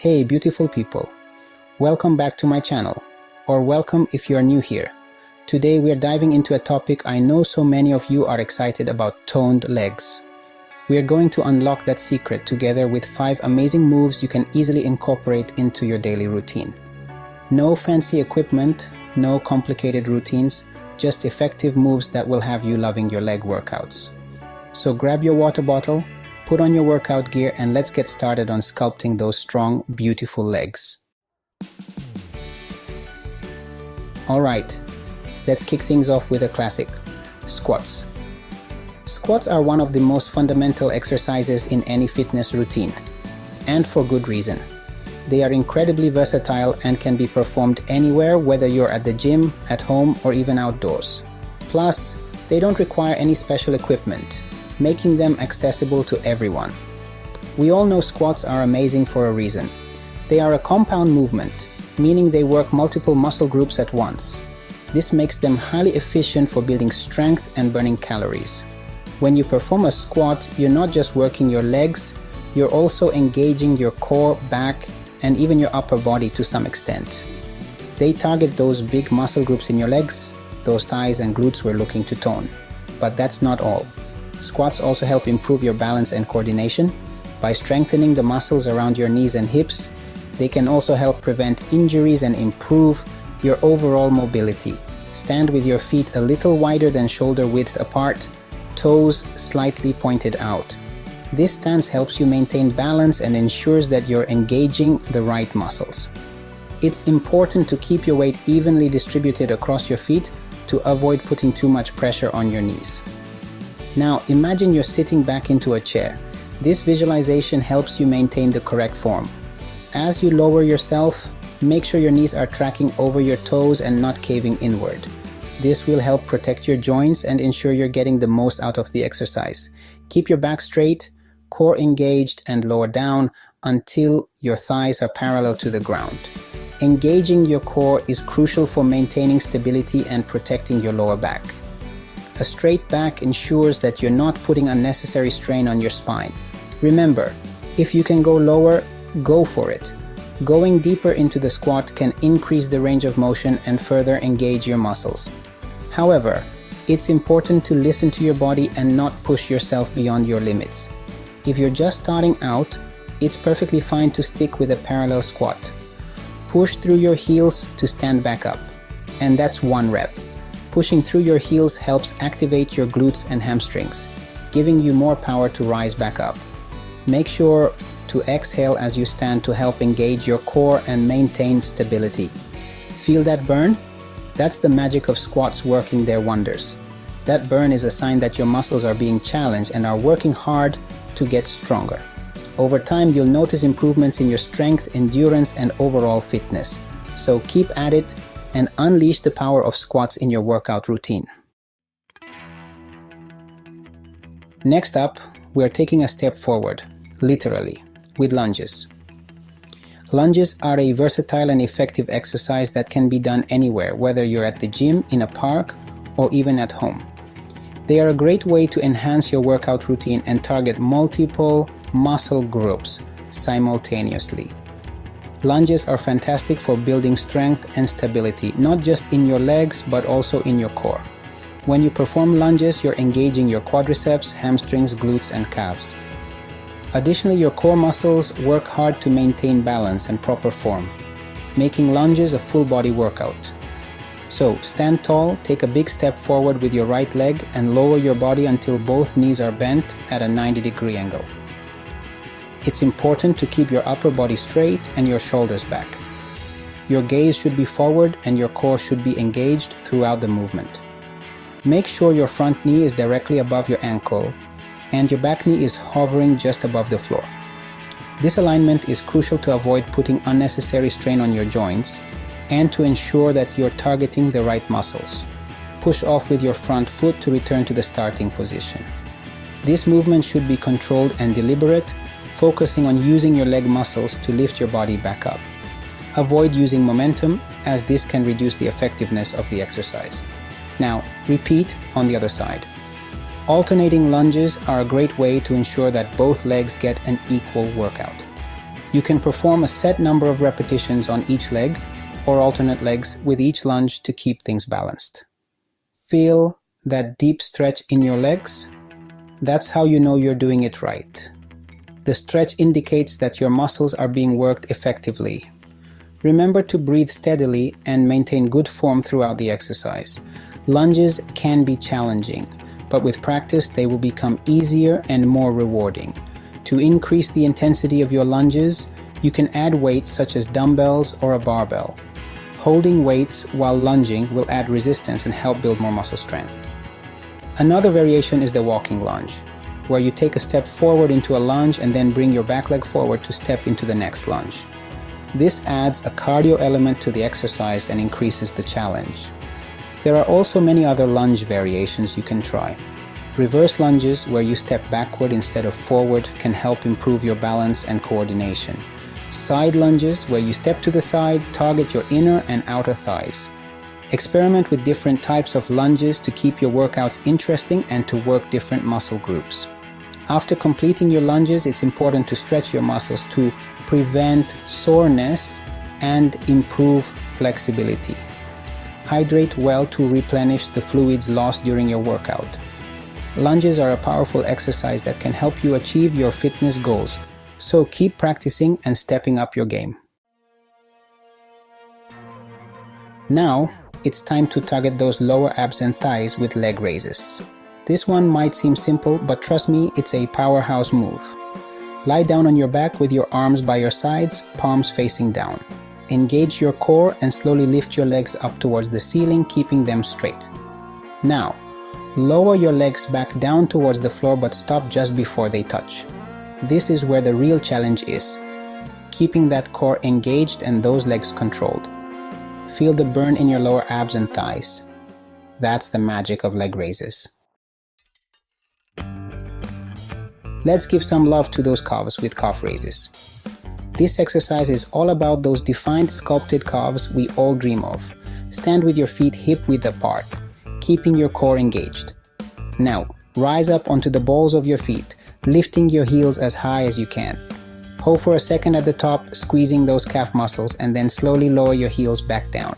Hey beautiful people, welcome back to my channel, or welcome if you are new here. Today we are diving into a topic I know so many of you are excited about: toned legs. We are going to unlock that secret together with 5 amazing moves you can easily incorporate into your daily routine. No fancy equipment, no complicated routines, just effective moves that will have you loving your leg workouts. So grab your water bottle, put on your workout gear, and let's get started on sculpting those strong, beautiful legs. Alright, let's kick things off with a classic: squats. Squats are one of the most fundamental exercises in any fitness routine, and for good reason. They are incredibly versatile and can be performed anywhere, whether you're at the gym, at home, or even outdoors. Plus, they don't require any special equipment, making them accessible to everyone. We all know squats are amazing for a reason. They are a compound movement, meaning they work multiple muscle groups at once. This makes them highly efficient for building strength and burning calories. When you perform a squat, you're not just working your legs, you're also engaging your core, back, and even your upper body to some extent. They target those big muscle groups in your legs, those thighs and glutes we're looking to tone. But that's not all. Squats also help improve your balance and coordination. By strengthening the muscles around your knees and hips, they can also help prevent injuries and improve your overall mobility. Stand with your feet a little wider than shoulder width apart, toes slightly pointed out. This stance helps you maintain balance and ensures that you're engaging the right muscles. It's important to keep your weight evenly distributed across your feet to avoid putting too much pressure on your knees. Now imagine you're sitting back into a chair. This visualization helps you maintain the correct form. As you lower yourself, make sure your knees are tracking over your toes and not caving inward. This will help protect your joints and ensure you're getting the most out of the exercise. Keep your back straight, core engaged, and lower down until your thighs are parallel to the ground. Engaging your core is crucial for maintaining stability and protecting your lower back. A straight back ensures that you're not putting unnecessary strain on your spine. Remember, if you can go lower, go for it. Going deeper into the squat can increase the range of motion and further engage your muscles. However, it's important to listen to your body and not push yourself beyond your limits. If you're just starting out, it's perfectly fine to stick with a parallel squat. Push through your heels to stand back up, and that's 1 rep. Pushing through your heels helps activate your glutes and hamstrings, giving you more power to rise back up. Make sure to exhale as you stand to help engage your core and maintain stability. Feel that burn? That's the magic of squats working their wonders. That burn is a sign that your muscles are being challenged and are working hard to get stronger. Over time, you'll notice improvements in your strength, endurance, and overall fitness. So keep at it and unleash the power of squats in your workout routine. Next up, we're taking a step forward, literally, with lunges. Lunges are a versatile and effective exercise that can be done anywhere, whether you're at the gym, in a park, or even at home. They are a great way to enhance your workout routine and target multiple muscle groups simultaneously. Lunges are fantastic for building strength and stability, not just in your legs, but also in your core. When you perform lunges, you're engaging your quadriceps, hamstrings, glutes, and calves. Additionally, your core muscles work hard to maintain balance and proper form, making lunges a full body workout. So stand tall, take a big step forward with your right leg, and lower your body until both knees are bent at a 90-degree angle. It's important to keep your upper body straight and your shoulders back. Your gaze should be forward and your core should be engaged throughout the movement. Make sure your front knee is directly above your ankle and your back knee is hovering just above the floor. This alignment is crucial to avoid putting unnecessary strain on your joints and to ensure that you're targeting the right muscles. Push off with your front foot to return to the starting position. This movement should be controlled and deliberate, focusing on using your leg muscles to lift your body back up. Avoid using momentum, as this can reduce the effectiveness of the exercise. Now, repeat on the other side. Alternating lunges are a great way to ensure that both legs get an equal workout. You can perform a set number of repetitions on each leg or alternate legs with each lunge to keep things balanced. Feel that deep stretch in your legs? That's how you know you're doing it right. The stretch indicates that your muscles are being worked effectively. Remember to breathe steadily and maintain good form throughout the exercise. Lunges can be challenging, but with practice they will become easier and more rewarding. To increase the intensity of your lunges, you can add weights such as dumbbells or a barbell. Holding weights while lunging will add resistance and help build more muscle strength. Another variation is the walking lunge, where you take a step forward into a lunge and then bring your back leg forward to step into the next lunge. This adds a cardio element to the exercise and increases the challenge. There are also many other lunge variations you can try. Reverse lunges, where you step backward instead of forward, can help improve your balance and coordination. Side lunges, where you step to the side, target your inner and outer thighs. Experiment with different types of lunges to keep your workouts interesting and to work different muscle groups. After completing your lunges, it's important to stretch your muscles to prevent soreness and improve flexibility. Hydrate well to replenish the fluids lost during your workout. Lunges are a powerful exercise that can help you achieve your fitness goals, so keep practicing and stepping up your game. Now, it's time to target those lower abs and thighs with leg raises. This one might seem simple, but trust me, it's a powerhouse move. Lie down on your back with your arms by your sides, palms facing down. Engage your core and slowly lift your legs up towards the ceiling, keeping them straight. Now, lower your legs back down towards the floor but stop just before they touch. This is where the real challenge is, keeping that core engaged and those legs controlled. Feel the burn in your lower abs and thighs. That's the magic of leg raises. Let's give some love to those calves with calf raises. This exercise is all about those defined sculpted calves we all dream of. Stand with your feet hip-width apart, keeping your core engaged. Now, rise up onto the balls of your feet, lifting your heels as high as you can. Hold for a second at the top, squeezing those calf muscles, and then slowly lower your heels back down.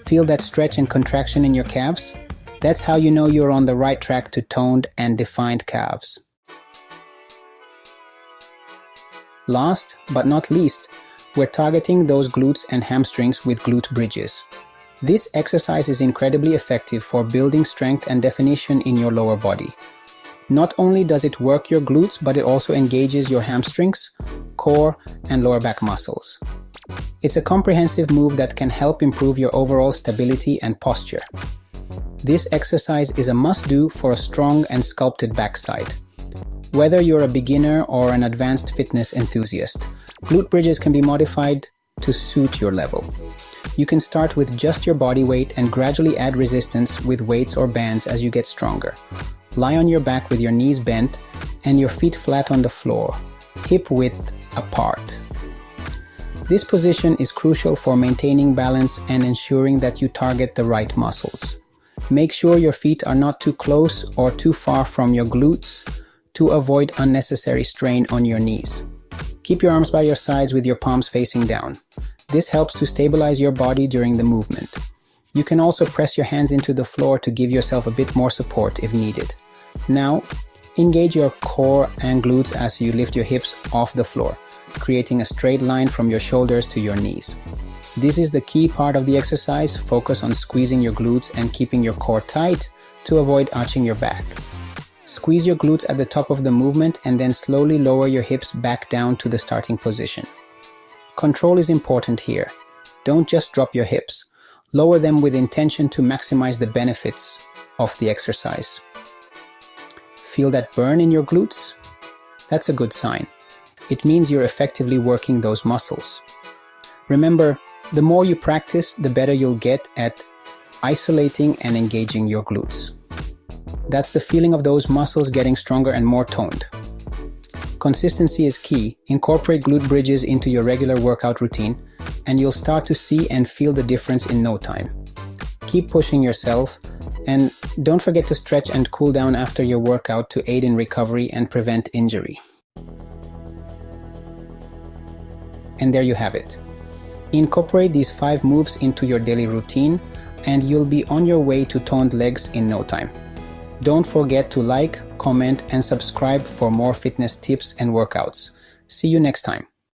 Feel that stretch and contraction in your calves? That's how you know you're on the right track to toned and defined calves. Last but not least, we're targeting those glutes and hamstrings with glute bridges. This exercise is incredibly effective for building strength and definition in your lower body. Not only does it work your glutes, but it also engages your hamstrings, core, and lower back muscles. It's a comprehensive move that can help improve your overall stability and posture. This exercise is a must-do for a strong and sculpted backside. Whether you're a beginner or an advanced fitness enthusiast, glute bridges can be modified to suit your level. You can start with just your body weight and gradually add resistance with weights or bands as you get stronger. Lie on your back with your knees bent and your feet flat on the floor, hip-width apart. This position is crucial for maintaining balance and ensuring that you target the right muscles. Make sure your feet are not too close or too far from your glutes to avoid unnecessary strain on your knees. Keep your arms by your sides with your palms facing down. This helps to stabilize your body during the movement. You can also press your hands into the floor to give yourself a bit more support if needed. Now, engage your core and glutes as you lift your hips off the floor, creating a straight line from your shoulders to your knees. This is the key part of the exercise. Focus on squeezing your glutes and keeping your core tight to avoid arching your back. Squeeze your glutes at the top of the movement and then slowly lower your hips back down to the starting position. Control is important here. Don't just drop your hips. Lower them with intention to maximize the benefits of the exercise. Feel that burn in your glutes? That's a good sign. It means you're effectively working those muscles. Remember, the more you practice, the better you'll get at isolating and engaging your glutes. That's the feeling of those muscles getting stronger and more toned. Consistency is key. Incorporate glute bridges into your regular workout routine, and you'll start to see and feel the difference in no time. Keep pushing yourself, and don't forget to stretch and cool down after your workout to aid in recovery and prevent injury. And there you have it. Incorporate these 5 moves into your daily routine and you'll be on your way to toned legs in no time. Don't forget to like, comment, and subscribe for more fitness tips and workouts. See you next time.